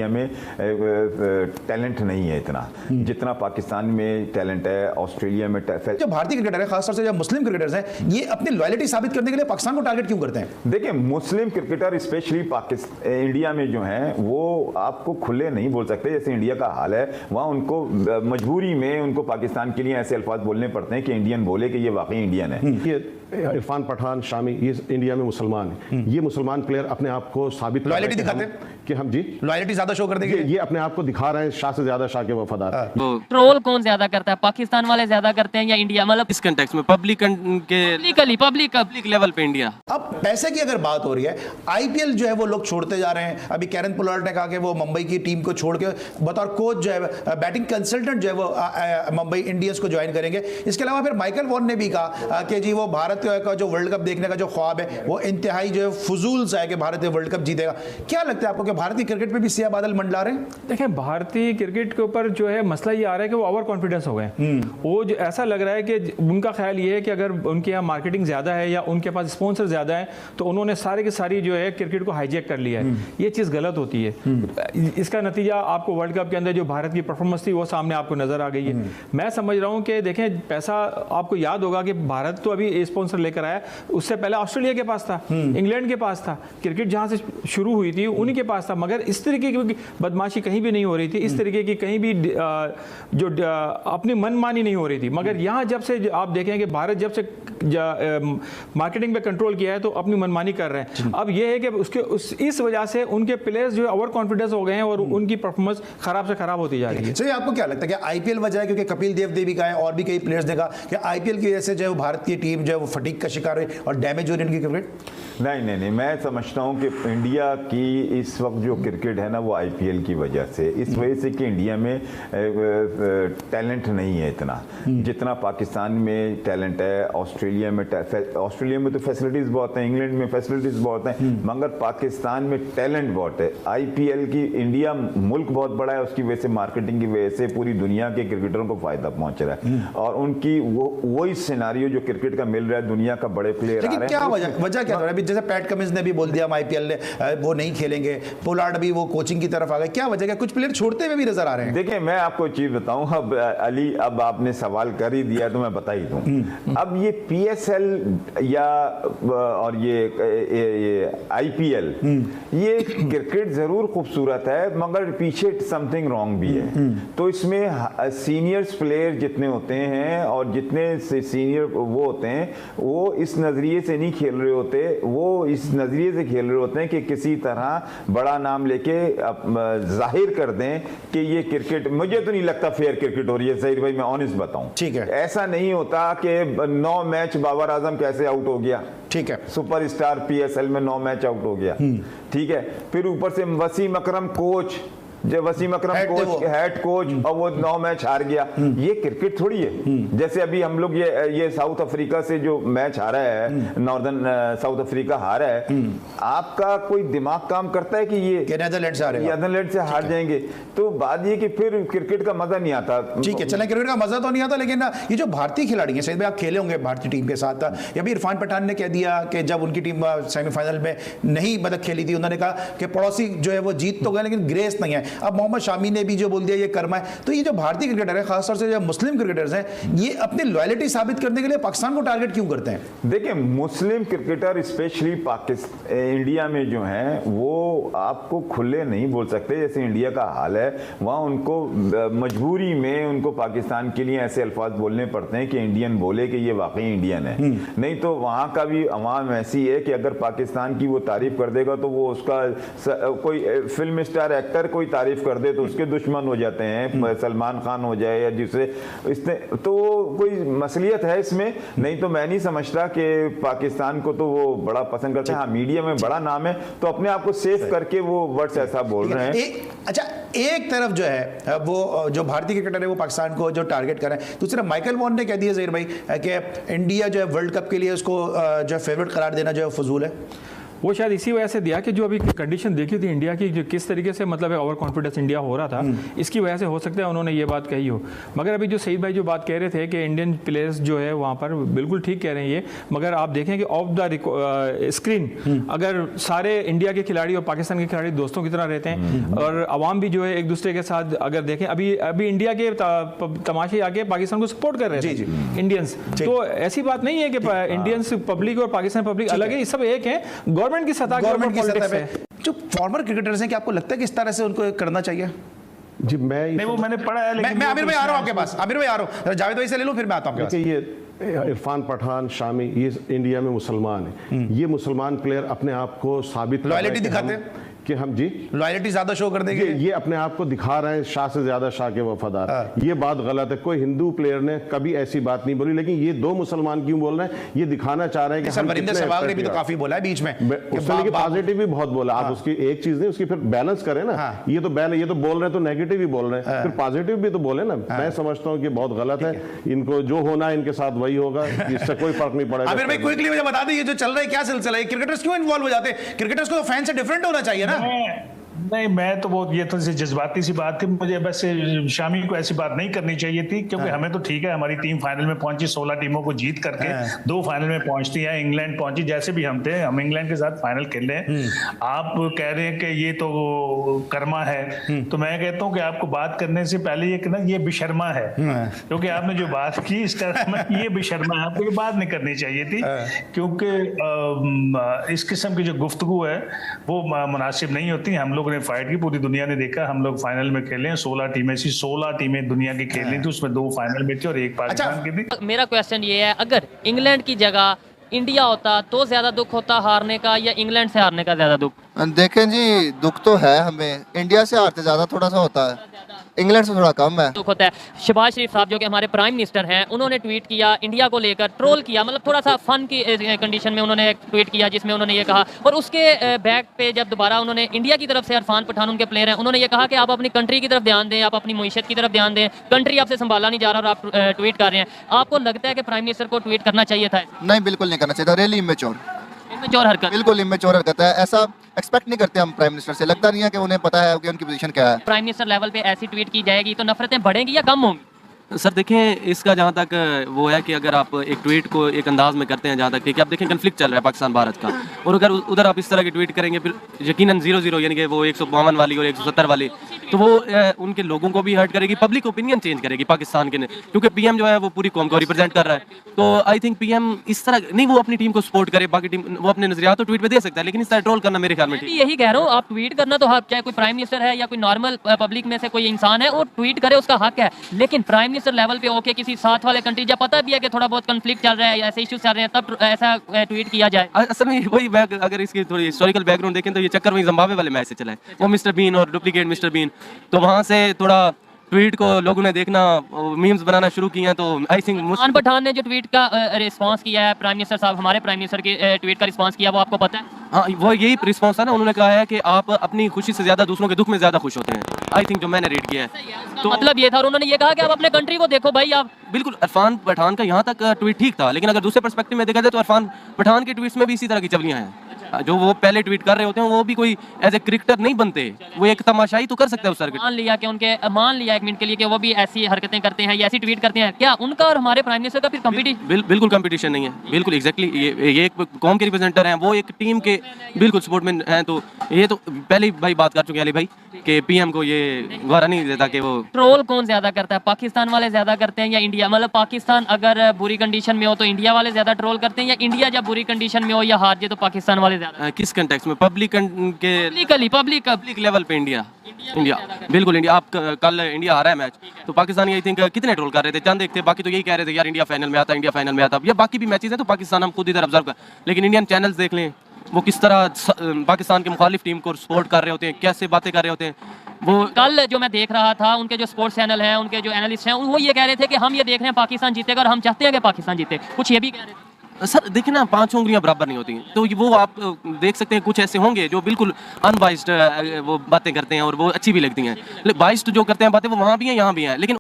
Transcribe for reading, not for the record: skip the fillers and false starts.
India में talent नहीं है इतना जितना पाकिस्तान में टैलेंट है, ऑस्ट्रेलिया में। जो भारतीय क्रिकेटर है, खासतौर से जो मुस्लिम क्रिकेटर्स हैं, ये अपनी लॉयल्टी साबित करने के लिए पाकिस्तान को टारगेट क्यों करते हैं? देखिए, मुस्लिम क्रिकेटर स्पेशली पाकिस्तान इंडिया में जो हैं वो आपको खुले नहीं बोल सकते। जैसे इंडिया का हाल है, वहाँ उनको मजबूरी में उनको पाकिस्तान के लिए ऐसे अल्फाज बोलने पड़ते हैं कि इंडियन बोले कि ये वाकई इंडियन है। ये इरफान पठान, शामी, ये इंडिया में मुसलमान है। ये मुसलमान प्लेयर अपने आप को साबित लॉयल्टी दिखाते हैं कि हम जी लॉयल्टी ज्यादा शो कर देंगे। ये अपने आप को दिखा रहे हैं शाह से ज्यादा शाह के वफादार। ट्रोल कौन ज्यादा करता है, पाकिस्तान वाले ज्यादा करते हैं या इंडिया? मतलब इस कंटेक्स्ट में पब्लिक लेवल पे इंडिया। अब पैसे की अगर बात हो रही है, आईपीएल जो है वो लोग छोड़ते जा रहे हैं। अभी कैरन पोलार्ड ने कहा कि वो मुंबई की टीम को छोड़ के बतौर कोच जो है, बैटिंग कंसल्टेंट जो है वो मुंबई इंडियंस को ज्वाइन करेंगे। इसके अलावा फिर माइकल वॉन ने भी कहा कि जी वो भारत का जो वर्ल्ड कप देखने का जो ख्वाब है वो इंतहाई जो है फजूल सा है कि भारत वर्ल्ड कप जीतेगा। क्या लगता है आपको कि भारतीय क्रिकेट में भी सियाह बादल मंडला रहे हैं? देखिए, भारतीय क्रिकेट के ऊपर जो है मसला ये आ रहा है कि वो ओवर कॉन्फिडेंस हो गए। वो जो ऐसा लग रहा है कि उनका ख्याल ये है कि अगर उनके यहाँ मार्केटिंग ज्यादा है या उनके पास स्पॉन्सर ज्यादा है तो उन्होंने सारी की सारी जो है क्रिकेट को हाईजैक कर लिया है। ये चीज़ गलत होती है। इसका नतीजा आपको वर्ल्ड कप के अंदर जो भारत की परफॉर्मेंस थी वो सामने आपको नजर आ गई है। मैं समझ रहा हूँ कि देखें, पैसा आपको याद होगा कि भारत तो अभी स्पॉन्सर लेकर आया, उससे पहले ऑस्ट्रेलिया के पास था, इंग्लैंड के पास था, क्रिकेट जहां से शुरू हुई थी उन्हीं के पास था। मगर इस तरीके की बदमाशी कहीं भी नहीं हो रही थी, इस तरीके की कहीं भी जो अपनी मनमानी नहीं हो रही थी। मगर यहाँ जब से आप देखें कि भारत जब से मार्केटिंग पे कंट्रोल किया है तो अपनी मनमानी कर रहे हैं। अब यह है कि इस वजह से उनके प्लेयर्स जो ओवर कॉन्फिडेंस हो गए हैं और उनकी परफॉर्मेंस खराब से खराब होती जा रही है। सही, आपको क्या लगता है कि आईपीएल वजह है? क्योंकि कपिल देव ने भी कहा है और भी कई प्लेयर्स ने कहा कि आईपीएल की वजह से जो है भारतीय टीम जो है वो फटीग का शिकार हुई और डैमेज हो रही है उनकी क्रिकेट। नहीं, मैं समझता हूँ कि इंडिया की इस वक्त जो क्रिकेट है ना वो आईपीएल की वजह से, इस वजह से कि इंडिया में टैलेंट नहीं है इतना जितना पाकिस्तान में टैलेंट है। ऑस्ट्रेलिया में तो फैसिलिटीज़ बहुत हैं, इंग्लैंड में फैसिलिटीज़ बहुत हैं, मगर पाकिस्तान में टैलेंट बहुत है। आईपीएल की इंडिया मुल्क बहुत बड़ा है, उसकी वजह से मार्केटिंग की वजह से पूरी दुनिया के क्रिकेटरों को फ़ायदा पहुँच रहा है और उनकी वही सिनारियो जो क्रिकेट का मिल रहा है, दुनिया का बड़े प्लेयर आ रहे हैं। क्या वजह क्या है? जैसे पैट कमिंस ने भी बोल दिया हम आईपीएल वो नहीं खेलेंगे, पोलार्ड भी वो कोचिंग की तरफ आ गए। क्या वजह है? कुछ प्लेयर छोड़ते हुए भी नजर आ रहे हैं। देखिए, मैं आपको चीज बताऊं, अब अली, अब आपने सवाल कर ही दिया तो मैं बता ही दूं। अब ये पीएसएल या और ये आईपीएल, ये क्रिकेट जरूर खूबसूरत है मगर पीछे समथिंग रॉन्ग भी है। तो इसमें सीनियर्स प्लेयर जितने होते हैं और जितने सीनियर वो होते हैं, वो इस नजरिए से नहीं खेल रहे होते, वो इस नजरिए से खेल रहे होते हैं कि किसी तरह बड़ा नाम लेके जाहिर कर दें कि ये क्रिकेट। मुझे तो नहीं लगता फेयर क्रिकेट हो रही है, सही भाई, मैं ऑनेस्ट बताऊं। ठीक है, ऐसा नहीं होता कि 9 मैच बाबर आजम कैसे आउट हो गया। ठीक है, सुपरस्टार पीएसएल में 9 मैच आउट हो गया। ठीक है, फिर ऊपर से वसीम अकरम कोच, जब वसीम अकरम कोच हेड कोच और वो 9 मैच हार गया। ये क्रिकेट थोड़ी है। जैसे अभी हम लोग ये साउथ अफ्रीका से जो मैच हारा है, नॉर्दर्न साउथ अफ्रीका हारा है, आपका कोई दिमाग काम करता है कि ये नेदरलैंड से हार जाएंगे? तो बात ये कि फिर क्रिकेट का मजा नहीं आता। ठीक है, चलें, क्रिकेट का मजा तो नहीं आता, लेकिन ये जो भारतीय खिलाड़ी हैं, शायद आप खेले होंगे भारतीय टीम के साथ, या भी इरफान पठान ने कह दिया कि जब उनकी टीम सेमीफाइनल में नहीं खेली थी, उन्होंने कहा कि पड़ोसी जो है वो जीत तो गए लेकिन ग्रेस नहीं है। अब मोहम्मद शामी ने भी जो बोल दिया ये कर्मा है। तो ये जो भारतीय क्रिकेटर है, खासतौर से जो मुस्लिम क्रिकेटर्स हैं, ये अपनी लॉयल्टी साबित करने के लिए पाकिस्तान को टारगेट क्यों करते हैं? देखिए, मुस्लिम क्रिकेटर स्पेशली पाकिस्तान इंडिया में जो हैं वो आपको खुले नहीं बोल सकते। जैसे इंडिया का हाल है, वहाँ उनको मजबूरी में उनको पाकिस्तान के लिए ऐसे अल्फाज बोलने पड़ते हैं कि इंडियन बोले कि ये वाकई इंडियन है। नहीं तो वहाँ का भी अवाम ऐसी है कि अगर पाकिस्तान की वो तारीफ कर देगा तो वो उसका कोई फिल्म स्टार एक्टर कोई तारीफ कर दे तो उसके दुश्मन हो जाते हैं, सलमान खान हो जाए या जिससे इसने, तो कोई मसलियत है इसमें। नहीं तो मैं नहीं समझता कि पाकिस्तान को तो वो बड़ा पसंद करते हैं। हाँ, मीडिया में बड़ा नाम है तो अपने आप को सेफ करके वो वर्ड्स ऐसा बोल रहे हैं। अच्छा, एक तरफ जो है वो जो भारतीय क्रिकेटर है वो पाकिस्तान को जो टारगेट कर रहे हैं, दूसरा माइकल वॉन ने कह दिया ज़हीर भाई कि इंडिया जो है वर्ल्ड कप के लिए उसको जो फेवरेट करार देना जो है फजूल है। वो शायद इसी वजह से दिया कि जो अभी कंडीशन देखी थी इंडिया की, जो किस तरीके से मतलब ओवर कॉन्फिडेंस इंडिया हो रहा था, इसकी वजह से हो सकता है उन्होंने ये बात कही हो। मगर अभी जो सईद भाई जो बात कह रहे थे कि इंडियन प्लेयर्स जो है वहाँ पर बिल्कुल ठीक कह रहे हैं ये, मगर आप देखें कि ऑफ द स्क्रीन अगर सारे इंडिया के खिलाड़ी और पाकिस्तान के खिलाड़ी दोस्तों की तरह रहते हैं और अवाम भी जो है एक दूसरे के साथ, अगर देखें अभी इंडिया के तमाशे आके पाकिस्तान को सपोर्ट कर रहे थे इंडियंस, तो ऐसी बात नहीं है कि इंडियंस पब्लिक और पाकिस्तान पब्लिक अलग है, सब एक है, गवर्नमेंट की सतह पे। जो फॉर्मर क्रिकेटर्स हैं, क्या आपको लगता है कि इस तरह से उनको करना चाहिए? जी नहीं, वो मैंने पढ़ा है, लेकिन मैं आमिर भाई आ रहा हूं आपके पास, आमिर भाई आ रहा हूं, जावेद भाई से ले लूं फिर मैं आता हूं आपके पास। ये इरफान पठान, शामी, ये इंडिया में मुसलमान है। ये मुसलमान प्लेयर अपने आप को साबित लॉयल्टी दिखाते हैं कि हम जी लॉयल्टी ज्यादा शो कर देंगे। ये अपने आप को दिखा रहे हैं शाह से ज्यादा शाह के वफादार। ये बात गलत है, कोई हिंदू प्लेयर ने कभी ऐसी बात नहीं बोली, लेकिन ये दो मुसलमान क्यों बोल रहे हैं? ये दिखाना चाह रहे हैं कि हम वरिंदर सहवाग ने भी तो काफी बोला है बीच में, उसने पॉजिटिव भी बहुत बोला। आप उसकी एक चीज नहीं, उसकी फिर बैलेंस करें ना। ये तो ये तो बोल रहे हैं तो नेगेटिव ही बोल रहे हैं, फिर पॉजिटिव भी तो बोले ना। मैं समझता हूँ कि बहुत गलत है, इनको जो होना है इनके साथ वही होगा, इससे कोई फर्क नहीं पड़ेगा। आमिर भाई क्विकली मुझे बता दें, ये जो चल रहा है क्या सिलसिला है? क्रिकेटर्स क्यों इन्वॉल्व हो जाते हैं? क्रिकेटर्स को तो फैन से डिफरेंट होना चाहिए ना। नहीं, मैं तो वो ये तो जज्बाती सी बात थी, मुझे बस शामी को ऐसी बात नहीं करनी चाहिए थी, क्योंकि हमें तो ठीक है, हमारी टीम फाइनल में पहुंची, 16 टीमों को जीत करके 2 फाइनल में पहुंचती है। इंग्लैंड पहुंची, जैसे भी हम थे, हम इंग्लैंड के साथ फाइनल खेले हैं। आप कह रहे हैं कि ये तो कर्मा है, तो मैं कहता हूँ कि आपको बात करने से पहले ये कहना ये बेशर्मा है, क्योंकि आपने जो बात की इस तरह में ये बेशर्मा है, आपको ये बात नहीं करनी चाहिए थी, क्योंकि इस किस्म की जो गुफ्तगू है वो मुनासिब नहीं होती। हम लोग ने फाइट की, पूरी दुनिया ने देखा, हम लोग फाइनल में खेले हैं। 16 टीमें थी, 16 टीमें दुनिया की खेल रही थी, उसमें 2 फाइनल में थी और 1 पाकिस्तान की थी। मेरा क्वेश्चन ये है, अगर इंग्लैंड की जगह इंडिया होता तो ज्यादा दुख होता हारने का या इंग्लैंड से हारने का ज्यादा दुख? देखें जी, दुख तो है हमें, इंडिया से हारते ज्यादा थोड़ा सा होता है, इंग्लैंड से थोड़ा कम है। दुख होता है। शहबाज शरीफ साहब जो कि हमारे प्राइम मिनिस्टर हैं, उन्होंने ट्वीट किया इंडिया को लेकर, ट्रोल किया, मतलब थोड़ा सा फन की कंडीशन में उन्होंने एक ट्वीट किया जिसमें उन्होंने ये कहा, और उसके बैक पे जब दोबारा उन्होंने इंडिया की तरफ से इरफान पठान उनके प्लेयर हैं, उन्होंने ये कहा कि आप अपनी कंट्री की तरफ ध्यान दें, आप अपनी मईशत की तरफ ध्यान दें, कंट्री आपसे संभाला नहीं जा रहा और आप ट्वीट कर रहे हैं। आपको लगता है कि प्राइम मिनिस्टर को ट्वीट करना चाहिए था? नहीं, बिल्कुल नहीं करना चाहिए था, रियली इमेच्योर हरकत, बिल्कुल इमेच्योर हरकत है। ऐसा एक्सपेक्ट नहीं करते हम प्राइम मिनिस्टर से, लगता नहीं है कि उन्हें पता है कि उनकी पोजीशन क्या है। प्राइम मिनिस्टर लेवल पे ऐसी ट्वीट की जाएगी तो नफरतें बढ़ेंगी या कम होंगी? सर देखें, इसका जहाँ तक वो है कि अगर आप एक ट्वीट को एक अंदाज में करते हैं, जहाँ तक कि आप देखें कन्फ्लिक्ट चल रहा है पाकिस्तान भारत का, और अगर उधर आप इस तरह की ट्वीट करेंगे फिर यकीनन 0-0 यानी कि वो 152 वाली और 170 वाली, तो वो उनके लोगों को भी हर्ट करेगी, पब्लिक ओपिनियन चेंज करेगी पाकिस्तान के, क्योंकि पीएम जो है वो पूरी कौम को रिप्रेजेंट कर रहा है। तो आई थिंक पीएम इस तरह नहीं, वो अपनी टीम को सपोर्ट करे, बाकी टीम वो अपने नजरियात तो ट्वीट पे दे सकता है, लेकिन इस तरह ट्रोल करना मेरे ख्याल में ठीक। यही कह रहा हूँ, आप ट्वीट करना तो हक, चाहे कोई प्राइम मिनिस्टर है या कोई नॉर्मल पब्लिक में से कोई इंसान है, वो ट्वीट करे, उसका हक है, लेकिन प्राइम मिनिस्टर लेवल पे ओके किसी साथ वाले कंट्री जब पता भी है कि थोड़ा बहुत कन्फ्लिक्ट चल रहा है, ऐसे इश्यूज चल रहे हैं, तब ऐसा ट्वीट किया जाए। असल में वही अगर इसकी थोड़ी हिस्टोरिकल बैकग्राउंड देखें तो ये चक्कर वही जिम्बाब्वे वाले मैच से चला है, वो मिस्टर बीन और डुप्लीकेट मिस्टर बीन, तो वहाँ से थोड़ा ट्वीट को लोगों ने देखना, मीम्स बनाना शुरू किए हैं। तो आई थिंक इरफान पठान ने जो ट्वीट का रिस्पांस किया है, प्राइम मिनिस्टर साहब, हमारे प्राइम मिनिस्टर के ट्वीट का रिस्पांस किया, वो आपको पता है? हाँ, वो यही रिस्पांस था ना, उन्होंने कहा है कि आप अपनी खुशी से ज्यादा दूसरों के दुख में ज्यादा खुश होते हैं। आई थिंक जो मैंने रीड किया है तो मतलब ये था, और उन्होंने ये कहा कि आप अपने कंट्री को देखो भाई। आप बिल्कुल, इरफान पठान का यहाँ तक ट्वीट ठीक था, लेकिन अगर दूसरे पर्सपेक्टिव में देखा जाए तो इरफान पठान के ट्वीट्स में भी इसी तरह की चवलियाँ हैं। जो वो पहले ट्वीट कर रहे होते हैं वो भी कोई एज ए क्रिकेटर नहीं बनते, वो एक तमाशाई तो कर सकते हैं उस सर्किट। मान लिया एक मिनट के लिए कि वो भी ऐसी हरकतें करते हैं या ऐसी ट्वीट करते हैं, क्या उनका और हमारे प्राइम मिनिस्टर का फिर कंपटीशन? बिल्कुल कंपटीशन नहीं है, बिल्कुल एग्जैक्टली। ये एक कौम के रिप्रेजेंटर हैं, वो एक टीम के बिल्कुल स्पोर्टमैन हैं, तो ये तो पहले भाई बात कर चुके हैं अली भाई कि पीएम को ये गवारा नहीं देता कि वो ट्रोल कौन ज्यादा करता है, पाकिस्तान वाले ज्यादा करते हैं या इंडिया? मतलब पाकिस्तान अगर बुरी कंडीशन में हो तो इंडिया वाले ज्यादा ट्रोल करते हैं, या इंडिया जब बुरी कंडीशन में हो या हार जाए तो पाकिस्तान वाले ज्यादा? किस कंटेक्स्ट में? पब्लिक लेवल पे इंडिया बिल्कुल इंडिया। आप कल इंडिया हारा है मैच, तो पाकिस्तानी आई थिंक कितने ट्रोल कर रहे थे? चंद एक थे, बाकी तो यही कह रहे थे यार इंडिया फाइनल में आता, इंडिया फाइनल में आता। या बाकी भी मैचेस हैं तो पाकिस्तान हम खुद इधर ऑब्जर्व कर, लेकिन इंडियन चैनल्स देख लें वो किस तरह पाकिस्तान के मुखालिफ टीम को सपोर्ट कर रहे होते हैं, कैसे बातें कर रहे होते हैं। वो कल जो मैं देख रहा था, उनके जो स्पोर्ट्स चैनल हैं, उनके जो एनालिस्ट हैं, वो ये कह रहे थे कि हम ये देख रहे हैं पाकिस्तान जीतेगा और हम चाहते हैं कि पाकिस्तान जीते, कुछ ये भी कह रहे थे। सर देखिए ना, 5 उंगलियां बराबर नहीं होती, तो वो आप देख सकते हैं कुछ ऐसे होंगे जो बिल्कुल अनबाइस्ड वो बातें करते हैं और वो अच्छी भी लगती हैं। बाइस्ड जो करते हैं बातें वो वहाँ भी हैं यहाँ भी हैं, लेकिन